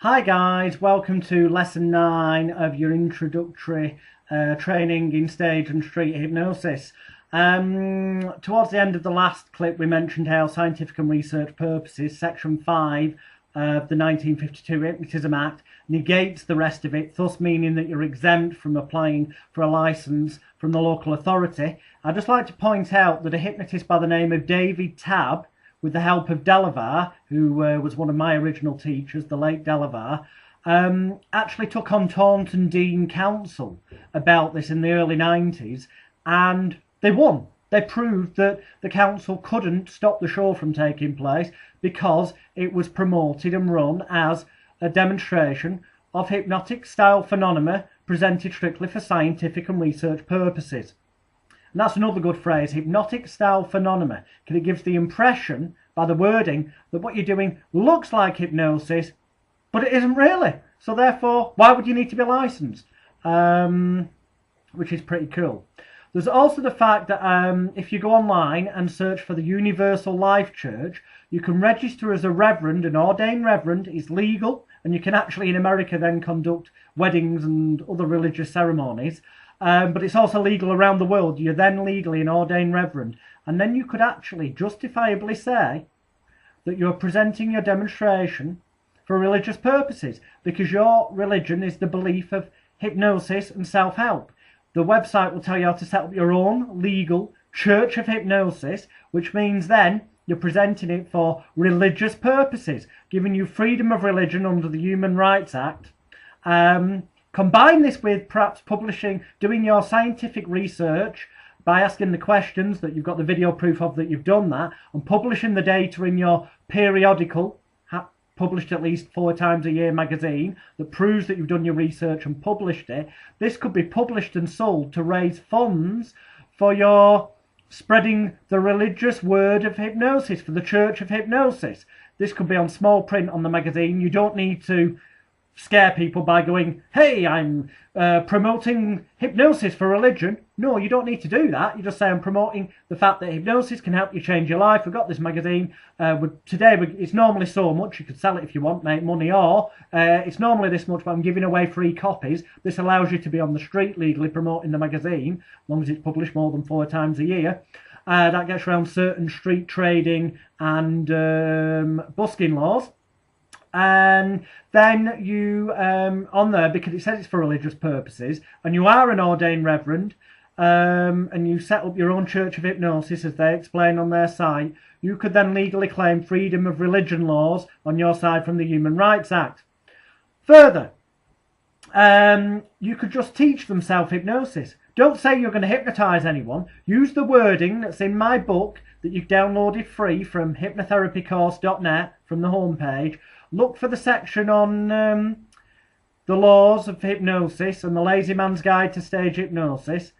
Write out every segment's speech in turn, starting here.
Hi guys, welcome to lesson 9 of your introductory training in stage and street hypnosis. Towards the end of the last clip we mentioned how scientific and research purposes, section 5 of the 1952 Hypnotism Act negates the rest of it, thus meaning that you're exempt from applying for a license from the local authority. I'd just like to point out that a hypnotist by the name of David Tabb, with the help of Delavar, who was one of my original teachers, the late Delavar, actually took on Taunton Deane Council about this in the early 90s, and they won. They proved that the council couldn't stop the show from taking place because it was promoted and run as a demonstration of hypnotic style phenomena presented strictly for scientific and research purposes. And that's another good phrase, hypnotic style phenomena, because it gives the impression by the wording that what you're doing looks like hypnosis, but it isn't really. So therefore, why would you need to be licensed? Which is pretty cool. There's also the fact that if you go online and search for the Universal Life Church, you can register as a reverend, an ordained reverend. It's legal, and you can actually in America then conduct weddings and other religious ceremonies. But it's also legal around the world. You're then legally an ordained reverend. And then you could actually justifiably say that you're presenting your demonstration for religious purposes, because your religion is the belief of hypnosis and self-help. The website will tell you how to set up your own legal church of hypnosis, which means then you're presenting it for religious purposes, giving you freedom of religion under the Human Rights Act. Combine this with perhaps doing your scientific research by asking the questions that you've got the video proof of that you've done that, and publishing the data in your periodical, published at least 4 times a year magazine, that proves that you've done your research and published it. This could be published and sold to raise funds for your spreading the religious word of hypnosis, for the Church of Hypnosis. This could be on small print on the magazine. You don't need to scare people by going, hey, I'm promoting hypnosis for religion. No, you don't need to do that. You just say, I'm promoting the fact that hypnosis can help you change your life. We've got this magazine. Today, it's normally so much. You could sell it if you want, make money, or it's normally this much, but I'm giving away free copies. This allows you to be on the street legally promoting the magazine, as long as it's published more than 4 times a year. That gets around certain street trading and busking laws. And then you on there, because it says it's for religious purposes, and you are an ordained reverend, and you set up your own church of hypnosis, as they explain on their site, you could then legally claim freedom of religion laws on your side from the Human Rights Act. Further, you could just teach them self-hypnosis. Don't say you're going to hypnotize anyone. Use the wording that's in my book that you've downloaded free from hypnotherapycourse.net from the homepage. Look for the section on the laws of hypnosis and the lazy man's guide to stage hypnosis,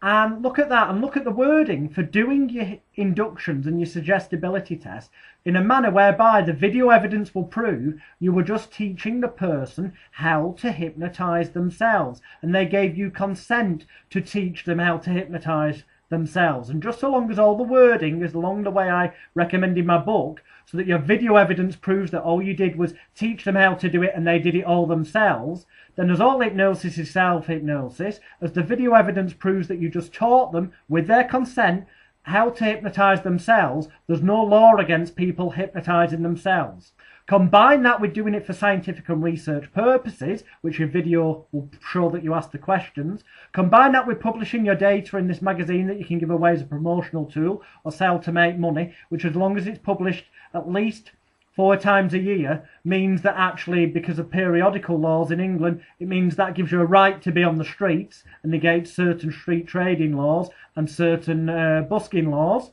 and look at that, and look at the wording for doing your inductions and your suggestibility test in a manner whereby the video evidence will prove you were just teaching the person how to hypnotize themselves, and they gave you consent to teach them how to hypnotize themselves. And just so long as all the wording is along the way I recommend in my book, so that your video evidence proves that all you did was teach them how to do it and they did it all themselves, then as all hypnosis is self-hypnosis, as the video evidence proves that you just taught them with their consent how to hypnotize themselves, there's no law against people hypnotizing themselves. Combine that with doing it for scientific and research purposes, which your video will show that you asked the questions. Combine that with publishing your data in this magazine that you can give away as a promotional tool or sell to make money, which, as long as it's published at least 4 times a year, means that actually, because of periodical laws in England, it means that gives you a right to be on the streets and negates certain street trading laws and certain busking laws.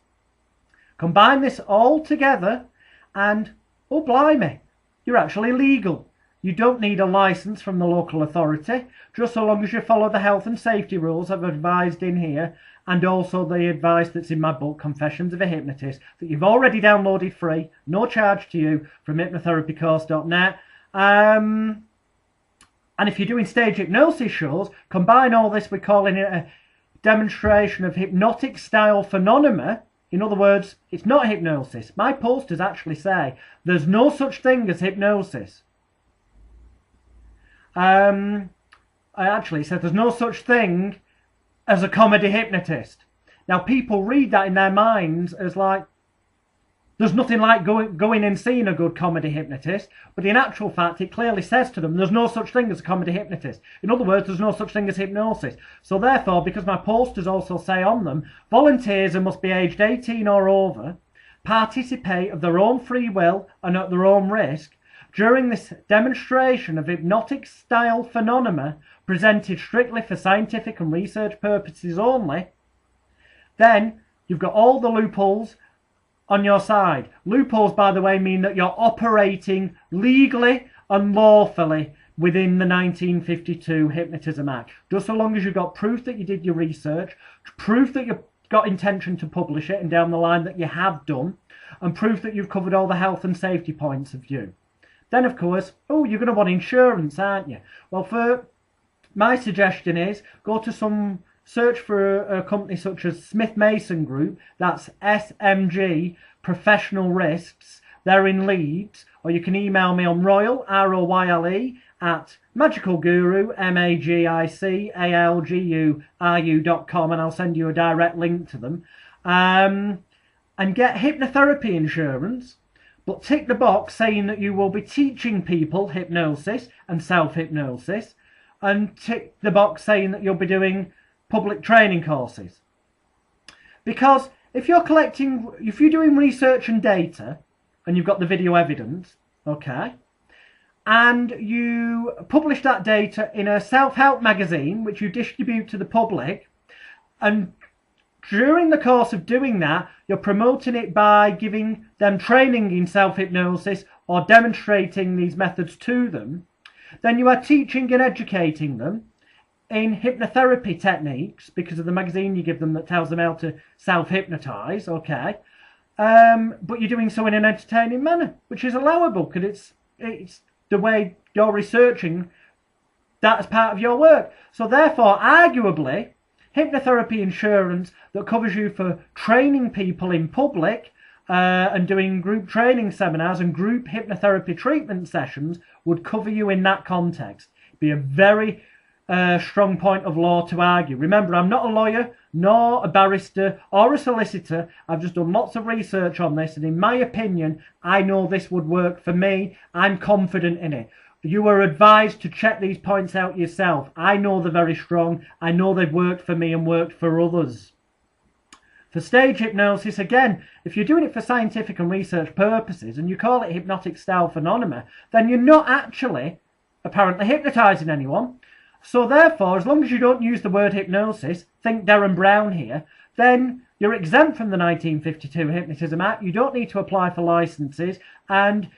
Combine this all together and, oh blimey, you're actually legal. You don't need a license from the local authority, just so long as you follow the health and safety rules I've advised in here, and also the advice that's in my book, Confessions of a Hypnotist, that you've already downloaded free, no charge to you, from hypnotherapycourse.net. And if you're doing stage hypnosis shows, combine all this with calling it a demonstration of hypnotic style phenomena. In other words, it's not hypnosis. My posters actually say there's no such thing as hypnosis. Actually, it said there's no such thing as a comedy hypnotist. Now, people read that in their minds as like, there's nothing like going and seeing a good comedy hypnotist, but in actual fact, it clearly says to them, there's no such thing as a comedy hypnotist. In other words, there's no such thing as hypnosis. So therefore, because my posters also say on them, volunteers who must be aged 18 or over, participate of their own free will and at their own risk during this demonstration of hypnotic-style phenomena presented strictly for scientific and research purposes only, then you've got all the loopholes on your side. Loopholes, by the way, mean that you're operating legally and lawfully within the 1952 Hypnotism Act. Just so long as you've got proof that you did your research, proof that you've got intention to publish it, and down the line that you have done, and proof that you've covered all the health and safety points of view. Then, of course, you're going to want insurance, aren't you? Well, my suggestion is go to search for a company such as Smith Mason Group, that's SMG Professional Risks. They're in Leeds, or you can email me on Royle, ROYLE, at magicalguru, MAGICALGURU.com, and I'll send you a direct link to them. And get hypnotherapy insurance, but tick the box saying that you will be teaching people hypnosis and self-hypnosis, and tick the box saying that you'll be doing public training courses. Because if you're doing research and data, and you've got the video evidence, okay, and you publish that data in a self-help magazine, which you distribute to the public, and during the course of doing that, you're promoting it by giving them training in self-hypnosis or demonstrating these methods to them, then you are teaching and educating them in hypnotherapy techniques because of the magazine you give them that tells them how to self-hypnotize, okay? But you're doing so in an entertaining manner, which is allowable because it's the way you're researching that as part of your work. So therefore, arguably, hypnotherapy insurance that covers you for training people in public and doing group training seminars and group hypnotherapy treatment sessions would cover you in that context. It'd be a very strong point of law to argue. Remember, I'm not a lawyer, nor a barrister, or a solicitor. I've just done lots of research on this, and in my opinion, I know this would work for me. I'm confident in it. You are advised to check these points out yourself. I know they're very strong. I know they've worked for me and worked for others. For stage hypnosis, again, if you're doing it for scientific and research purposes and you call it hypnotic style phenomena, then you're not actually apparently hypnotizing anyone. So therefore, as long as you don't use the word hypnosis, think Darren Brown here, then you're exempt from the 1952 Hypnotism Act. You don't need to apply for licenses, and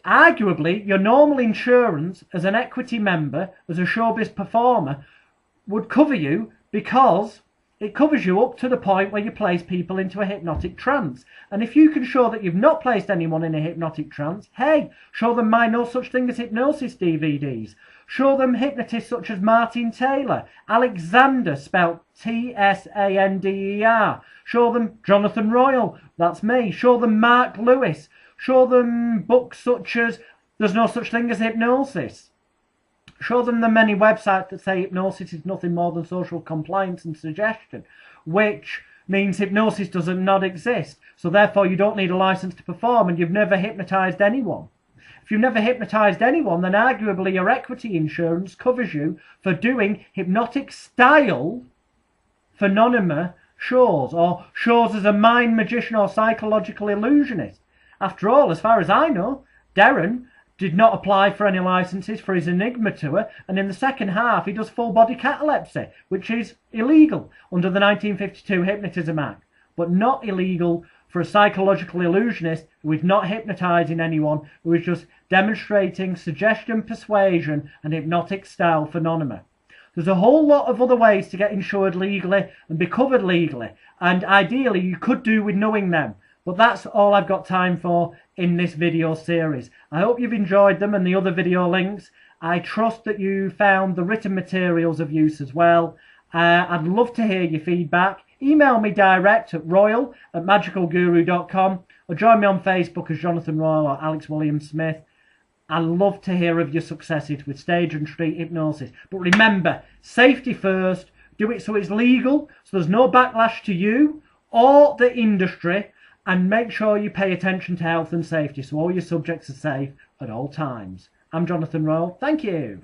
arguably, your normal insurance as an equity member, as a showbiz performer, would cover you because it covers you up to the point where you place people into a hypnotic trance. And if you can show that you've not placed anyone in a hypnotic trance, hey, show them my No Such Thing as Hypnosis DVDs. Show them hypnotists such as Martin Taylor, Alexander, spelt T-S-A-N-D-E-R. Show them Jonathan Royle, that's me. Show them Mark Lewis. Show them books such as There's No Such Thing as Hypnosis. Show them the many websites that say hypnosis is nothing more than social compliance and suggestion, which means hypnosis does not exist. So therefore you don't need a license to perform, and you've never hypnotized anyone. If you've never hypnotized anyone, then arguably your equity insurance covers you for doing hypnotic style phenomena shows, or shows as a mind magician or psychological illusionist. After all, as far as I know, Darren did not apply for any licenses for his Enigma tour, and in the second half he does full body catalepsy, which is illegal under the 1952 Hypnotism Act, but not illegal for a psychological illusionist who is not hypnotizing anyone, who is just demonstrating suggestion, persuasion, and hypnotic style phenomena. There's a whole lot of other ways to get insured legally and be covered legally, and ideally you could do with knowing them. But that's all I've got time for in this video series. I hope you've enjoyed them and the other video links. I trust that you found the written materials of use as well. I'd love to hear your feedback. Email me direct at royle@magicalguru.com, or join me on Facebook as Jonathan Royle or Alex William Smith. I love to hear of your successes with stage and street hypnosis. But remember, safety first. Do it so it's legal, so there's no backlash to you or the industry, and make sure you pay attention to health and safety so all your subjects are safe at all times. I'm Jonathan Royle. Thank you.